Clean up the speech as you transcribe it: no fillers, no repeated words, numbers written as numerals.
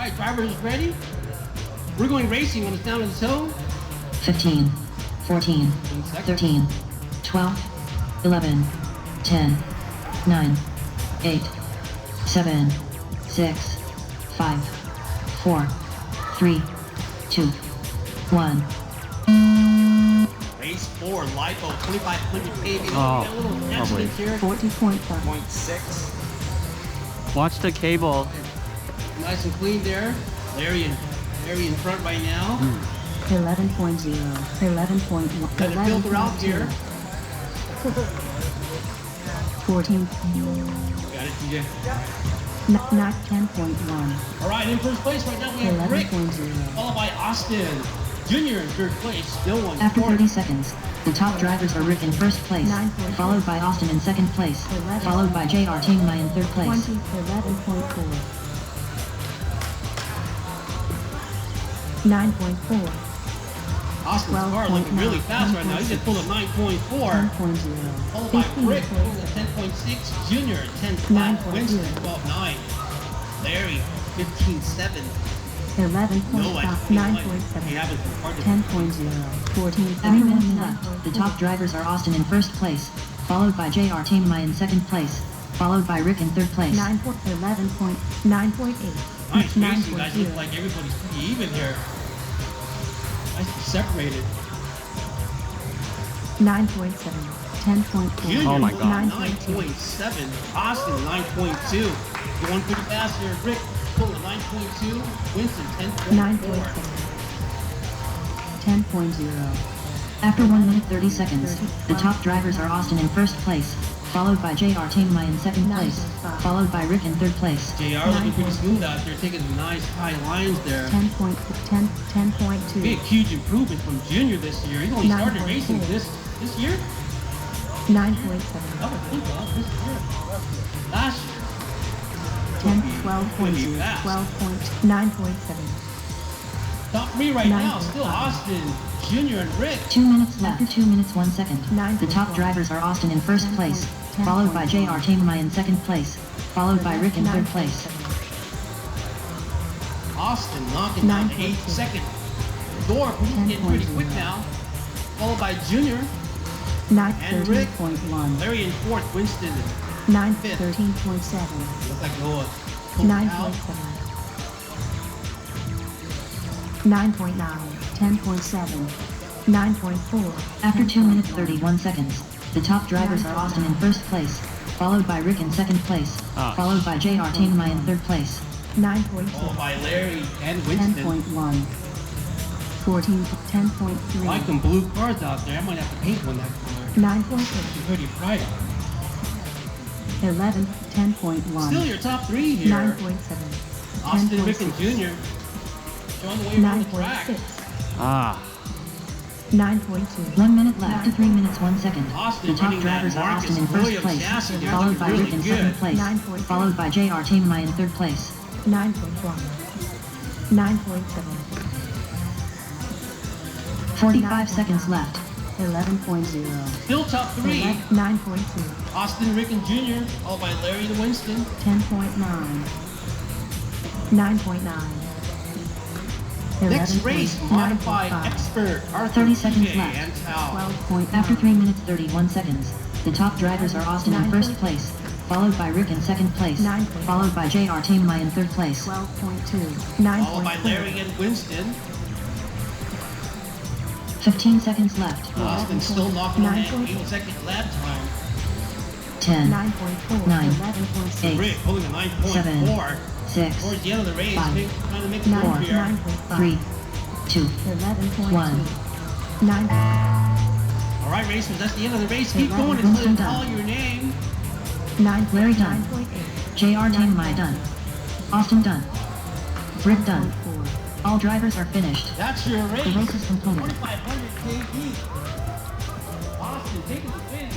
right, drivers ready? We're going racing when it's down to the toe. 15, 14, 13, 12, 11, 10, 9, 8, 7, 6, 5, 4, 3, 2, 1. Race 4, Lipo, 2500KV. Oh, A little lovely. accident here. 40.5. Watch the cable. Nice and clean there. Larry in front right now. 11.0. 11.1. Got the filter out here. 14. Got it, TJ. Not 10.1. All right, in first place right now we have Rick, 11.0. followed by Austin. Junior in third place, still one. After 30 seconds, the top drivers are Rick in first place, followed by Austin in second place, followed by JR Tingmai in third place. 11.4. 9.4. Austin's car looking really fast right now. He just pulled a 9.4. 10.0. Followed by Rick, pulling a 10.6. Junior, 10.5. Winston, 12.9. Larry, 15.7. 11.5. No, 9.7. he haven't been hard to 10.0. 14. 3 minutes left. The top drivers are Austin in first place, followed by JR Tingmai in second place, followed by Rick in third place. 11.9.8. Nice racing, guys. Look like everybody's pretty even here. Nice separated. 9.7. 10.4. Junior, Oh my God. 9.7. Austin, 9.2. Going pretty fast here. Rick, pulling a 9.2. Winston, 10.4. 10.0. After 1 minute 30 seconds, the top drivers are Austin in first place, followed by JR Tingmai in second place, followed by Rick in third place. JR looking pretty smooth out there, taking some nice high lines there. 10.2. Big, huge improvement from Junior this year. He only started racing this year? 9.7. I would think of this year. Last year. 12.0. 12.9.7. Top 3 right now, still Austin, Junior, and Rick. 2 minutes left. After 2 minutes 1 second, the top drivers are Austin in first place, followed by JR Tingmai in second place, followed by Rick in third place. Austin knocking down the 8th second. Door, he's getting pretty quick now. Followed by Junior, and Rick. 13.1. Larry in 4th, Winston. 13.7. Looks like Noah. 9.7. 9.9. 10.7. 9.4. After 2 minutes 31 seconds, the top drivers are Austin in first place, followed by Rick in second place, followed by JR Tingmai in third place. 9.2. Followed by Larry and Winston. 10.1. 14. 10.3. Like them blue cars out there. I might have to paint one that color. 9.6. It's pretty bright. 11. 10.1. Still your top 3 here. 9.7. Austin, Rick, and Junior. Showing the way around the track. 9.6. 9.2. 1 minute left. After 3 minutes 1 second, Austin the top running drivers that are Austin in Marcus first Williams place, chassis. They're followed by looking Rick in really second good. place, 9.3. followed by JR Tingmai in third place. 9.1. 9.7. 45 seconds left. 11.0. Still top 3. 9.2. Austin, Rick, and Junior. Followed by Larry and Winston. 10.9. 9.9. Next race, Modified 9.5. Expert, Arthur 30 seconds TJ, left. and Tal. 12.9. After 3 minutes 31 seconds, the top drivers are Austin in first place, followed by Rick in second place, followed by JR Tingmai in third place. 12.2. Followed by 9.4. Larry and Winston. 15 seconds left. Austin still knocking on that 8-second lap time. 10, 9.4. 9, 11.6. 8, Rick pulling a 7, 9.4. 6, Towards the end of the race, 5, trying to make a move 9, here. 9.5. 3, 2, 11.2. 1. 9. All right, racers, that's the end of the race. Keep going Winston until they done. call your name. 9. Larry done. 9.8. JR Tingmai done. Austin done. Rick done. 9.4. All drivers are finished. That's your race. The race is concluded. 2500 KV. Austin taking the win.